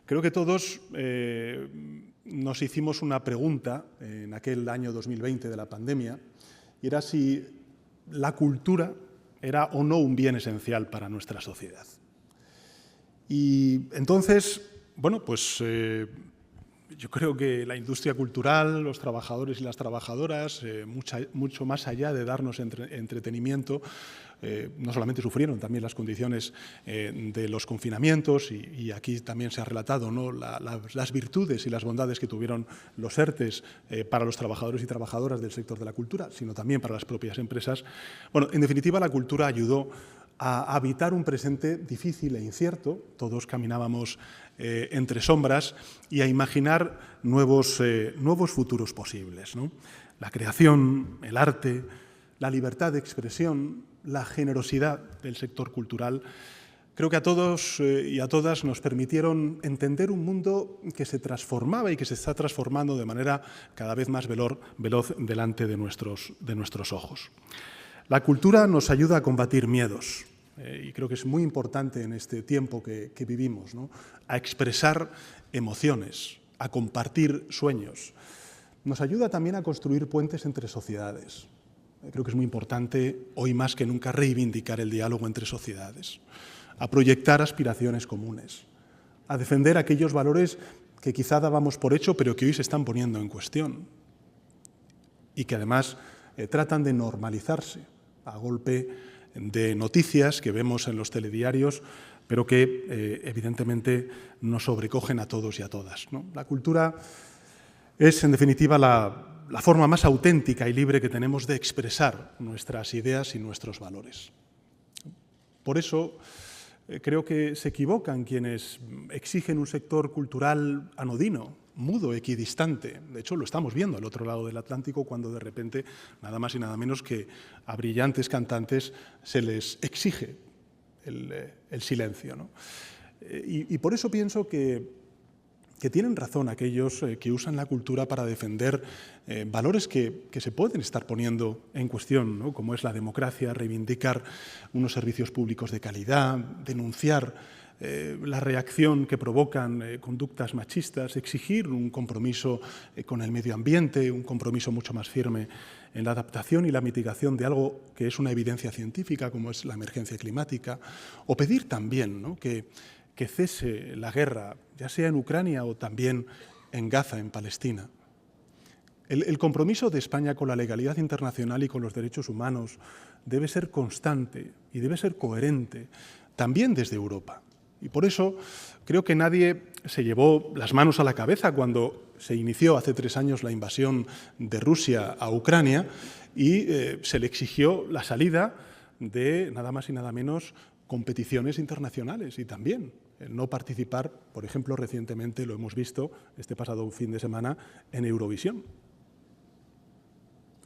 Creo que todos nos hicimos una pregunta en aquel año 2020 de la pandemia, y era si la cultura era o no un bien esencial para nuestra sociedad. Y entonces, bueno, pues yo creo que la industria cultural, los trabajadores y las trabajadoras, mucho más allá de darnos entretenimiento, no solamente sufrieron también las condiciones de los confinamientos, y aquí también se ha relatado, ¿no?, las virtudes y las bondades que tuvieron los ERTEs para los trabajadores y trabajadoras del sector de la cultura, sino también para las propias empresas. Bueno, en definitiva, la cultura ayudó a habitar un presente difícil e incierto. Todos caminábamos entre sombras, y a imaginar nuevos futuros posibles, ¿no? La creación, el arte, la libertad de expresión, la generosidad del sector cultural, creo que a todos y a todas nos permitieron entender un mundo que se transformaba y que se está transformando de manera cada vez más veloz delante de nuestros ojos. La cultura nos ayuda a combatir miedos, y creo que es muy importante en este tiempo que vivimos, ¿no?, a expresar emociones, a compartir sueños. Nos ayuda también a construir puentes entre sociedades. Creo que es muy importante, hoy más que nunca, reivindicar el diálogo entre sociedades, a proyectar aspiraciones comunes, a defender aquellos valores que quizá dábamos por hecho, pero que hoy se están poniendo en cuestión y que además tratan de normalizarse a golpe de noticias que vemos en los telediarios, pero que evidentemente nos sobrecogen a todos y a todas, ¿no? La cultura es, en definitiva, la forma más auténtica y libre que tenemos de expresar nuestras ideas y nuestros valores. Por eso creo que se equivocan quienes exigen un sector cultural anodino, mudo, equidistante. De hecho, lo estamos viendo al otro lado del Atlántico, cuando de repente, nada más y nada menos que a brillantes cantantes se les exige el silencio, ¿no? Y por eso pienso que tienen razón aquellos que usan la cultura para defender valores que se pueden estar poniendo en cuestión, ¿no?, como es la democracia, reivindicar unos servicios públicos de calidad, denunciar la reacción que provocan conductas machistas, exigir un compromiso con el medio ambiente, un compromiso mucho más firme en la adaptación y la mitigación de algo que es una evidencia científica, como es la emergencia climática, o pedir también, ¿no?, que cese la guerra, ya sea en Ucrania o también en Gaza, en Palestina. El compromiso de España con la legalidad internacional y con los derechos humanos debe ser constante y debe ser coherente, también desde Europa. Y por eso creo que nadie se llevó las manos a la cabeza cuando se inició hace 3 años la invasión de Rusia a Ucrania y se le exigió la salida de nada más y nada menos competiciones internacionales, y también el no participar, por ejemplo, recientemente lo hemos visto este pasado fin de semana en Eurovisión.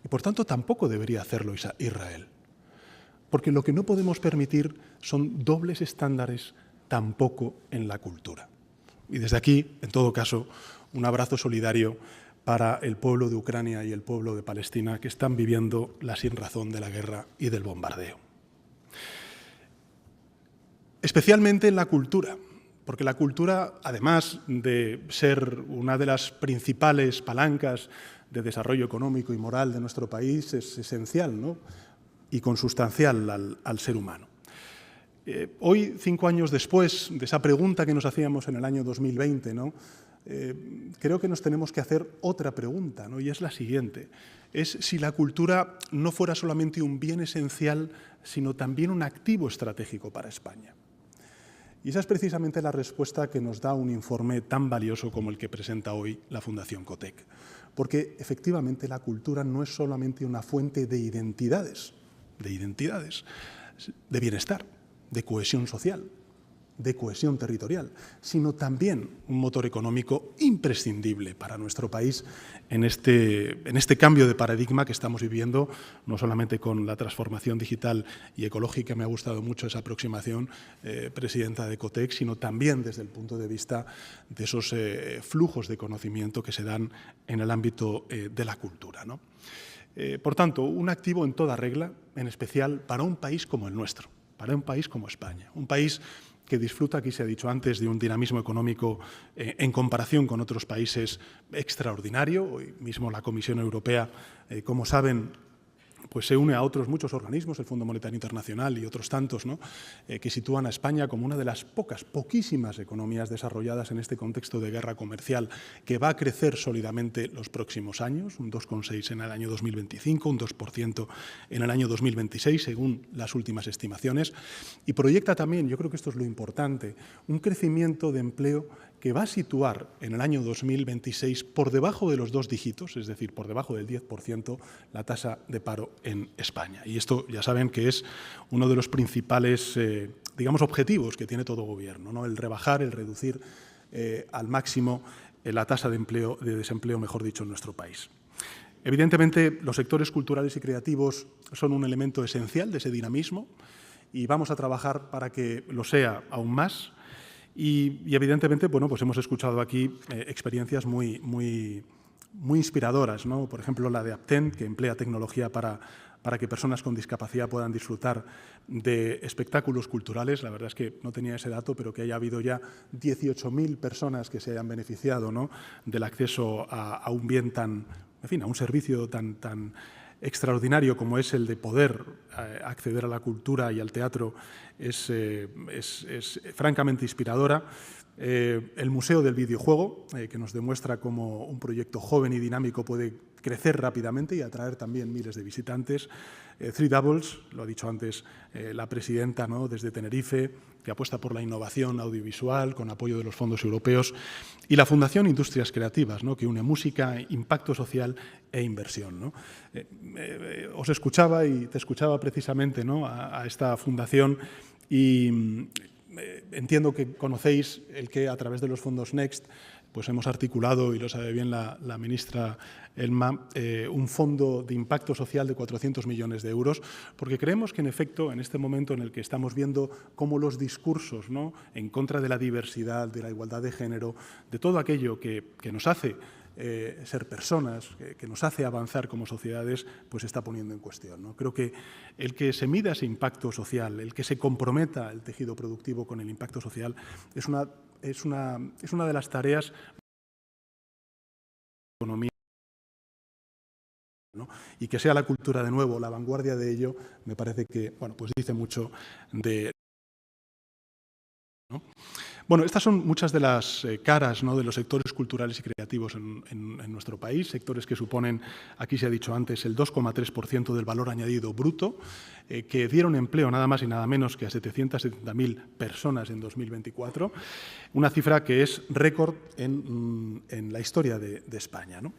Y por tanto tampoco debería hacerlo Israel, porque lo que no podemos permitir son dobles estándares, tampoco en la cultura. Y desde aquí, en todo caso, un abrazo solidario para el pueblo de Ucrania y el pueblo de Palestina, que están viviendo la sinrazón de la guerra y del bombardeo. Especialmente en la cultura, porque la cultura, además de ser una de las principales palancas de desarrollo económico y moral de nuestro país, es esencial, ¿no?, y consustancial al ser humano. Hoy, 5 años después de esa pregunta que nos hacíamos en el año 2020, ¿no?, creo que nos tenemos que hacer otra pregunta, ¿no?, y es la siguiente. Es si la cultura no fuera solamente un bien esencial, sino también un activo estratégico para España. Y esa es precisamente la respuesta que nos da un informe tan valioso como el que presenta hoy la Fundación COTEC. Porque, efectivamente, la cultura no es solamente una fuente de identidades, de bienestar, de cohesión social, de cohesión territorial, sino también un motor económico imprescindible para nuestro país en este cambio de paradigma que estamos viviendo, no solamente con la transformación digital y ecológica. Me ha gustado mucho esa aproximación, presidenta de COTEC, sino también desde el punto de vista de esos flujos de conocimiento que se dan en el ámbito de la cultura, ¿no? Por tanto, un activo en toda regla, en especial para un país como el nuestro, para un país como España, un país que disfruta, aquí se ha dicho antes, de un dinamismo económico en comparación con otros países extraordinario. Hoy mismo la Comisión Europea, como saben, pues se une a otros muchos organismos, el Fondo Monetario Internacional y otros tantos, ¿no? Que sitúan a España como una de las poquísimas economías desarrolladas en este contexto de guerra comercial, que va a crecer sólidamente los próximos años, un 2,6% en el año 2025, un 2% en el año 2026, según las últimas estimaciones, y proyecta también, yo creo que esto es lo importante, un crecimiento de empleo que va a situar en el año 2026 por debajo de los 2 dígitos, es decir, por debajo del 10%, la tasa de paro en España. Y esto ya saben que es uno de los principales, digamos, objetivos que tiene todo gobierno, ¿no? El rebajar, el reducir al máximo la tasa de desempleo, mejor dicho, en nuestro país. Evidentemente, los sectores culturales y creativos son un elemento esencial de ese dinamismo y vamos a trabajar para que lo sea aún más. Y evidentemente, bueno, pues hemos escuchado aquí experiencias muy inspiradoras, ¿no? Por ejemplo, la de Apten, que emplea tecnología para que personas con discapacidad puedan disfrutar de espectáculos culturales. La verdad es que no tenía ese dato, pero que haya habido ya 18.000 personas que se hayan beneficiado, ¿no?, del acceso a un bien tan, en fin, a un servicio tan extraordinario como es el de poder acceder a la cultura y al teatro es francamente inspiradora. El Museo del Videojuego, que nos demuestra cómo un proyecto joven y dinámico puede crecer rápidamente y atraer también miles de visitantes. Three Doubles, lo ha dicho antes la presidenta, ¿no?, desde Tenerife, que apuesta por la innovación audiovisual con apoyo de los fondos europeos. Y la Fundación Industrias Creativas, ¿no?, que une música, impacto social e inversión, ¿no? Os escuchaba y te escuchaba precisamente, ¿no?, a esta fundación y entiendo que conocéis el que a través de los fondos Next pues hemos articulado, y lo sabe bien la ministra Elma, un fondo de impacto social de 400 millones de euros, porque creemos que, en efecto, en este momento en el que estamos viendo cómo los discursos, ¿no?, en contra de la diversidad, de la igualdad de género, de todo aquello que nos hace ser personas, que nos hace avanzar como sociedades, pues se está poniendo en cuestión, ¿no? Creo que el que se mida ese impacto social, el que se comprometa el tejido productivo con el impacto social, es una de las tareas de la economía, ¿no? Y que sea la cultura, de nuevo, la vanguardia de ello, me parece que, bueno, pues dice mucho de, ¿no? Bueno, estas son muchas de las caras, ¿no?, de los sectores culturales y creativos en nuestro país, sectores que suponen, aquí se ha dicho antes, el 2,3% del valor añadido bruto, que dieron empleo nada más y nada menos que a 770.000 personas en 2024, una cifra que es récord en la historia de España, ¿no?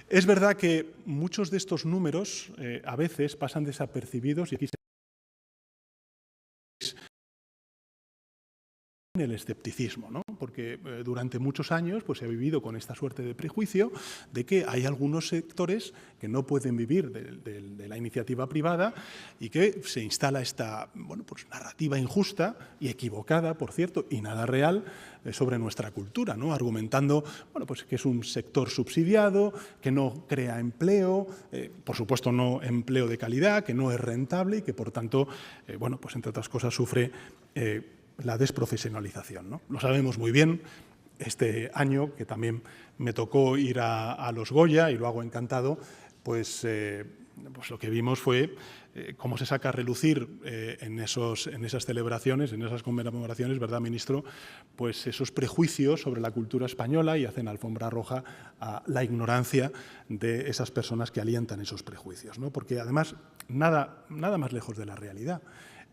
Es verdad que muchos de estos números a veces pasan desapercibidos y aquí el escepticismo, ¿no? Porque durante muchos años pues, se ha vivido con esta suerte de prejuicio de que hay algunos sectores que no pueden vivir de la iniciativa privada y que se instala esta, bueno, pues, narrativa injusta y equivocada, por cierto, y nada real sobre nuestra cultura, ¿no?, argumentando, bueno, pues, que es un sector subsidiado, que no crea empleo, por supuesto no empleo de calidad, que no es rentable y que, por tanto, bueno, pues, entre otras cosas, sufre la desprofesionalización, ¿no? Lo sabemos muy bien. Este año, que también me tocó ir a los Goya, y lo hago encantado, pues lo que vimos fue cómo se saca a relucir en esas celebraciones, en esas conmemoraciones, ¿verdad, ministro?, pues esos prejuicios sobre la cultura española, y hacen alfombra roja a la ignorancia de esas personas que alientan esos prejuicios, ¿no? Porque, además, nada más lejos de la realidad.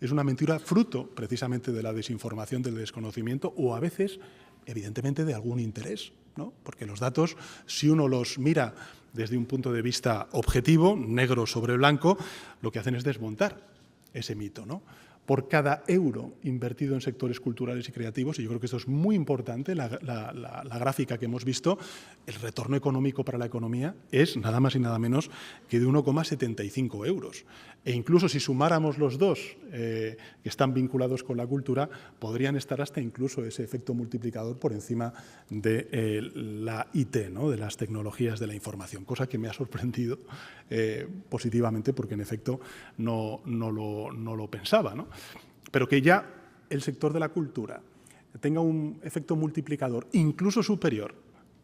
Es una mentira fruto, precisamente, de la desinformación, del desconocimiento o, a veces, evidentemente, de algún interés, ¿no? Porque los datos, si uno los mira desde un punto de vista objetivo, negro sobre blanco, lo que hacen es desmontar ese mito, ¿no? Por cada euro invertido en sectores culturales y creativos, y yo creo que esto es muy importante, la gráfica que hemos visto, el retorno económico para la economía es nada más y nada menos que de 1,75 euros. E incluso si sumáramos los dos que están vinculados con la cultura, podrían estar hasta incluso ese efecto multiplicador por encima de la IT, ¿no?, de las tecnologías de la información, cosa que me ha sorprendido positivamente, porque en efecto no lo pensaba, ¿no? Pero que ya el sector de la cultura tenga un efecto multiplicador incluso superior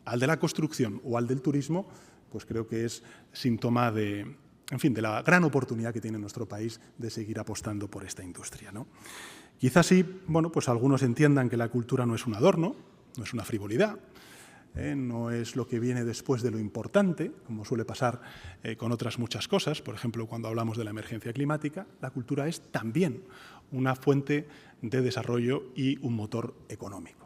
al de la construcción o al del turismo, pues creo que es síntoma de, en fin, de la gran oportunidad que tiene nuestro país de seguir apostando por esta industria, ¿no? Quizás sí, bueno, pues algunos entiendan que la cultura no es un adorno, no es una frivolidad, no es lo que viene después de lo importante, como suele pasar con otras muchas cosas. Por ejemplo, cuando hablamos de la emergencia climática, la cultura es también una fuente de desarrollo y un motor económico.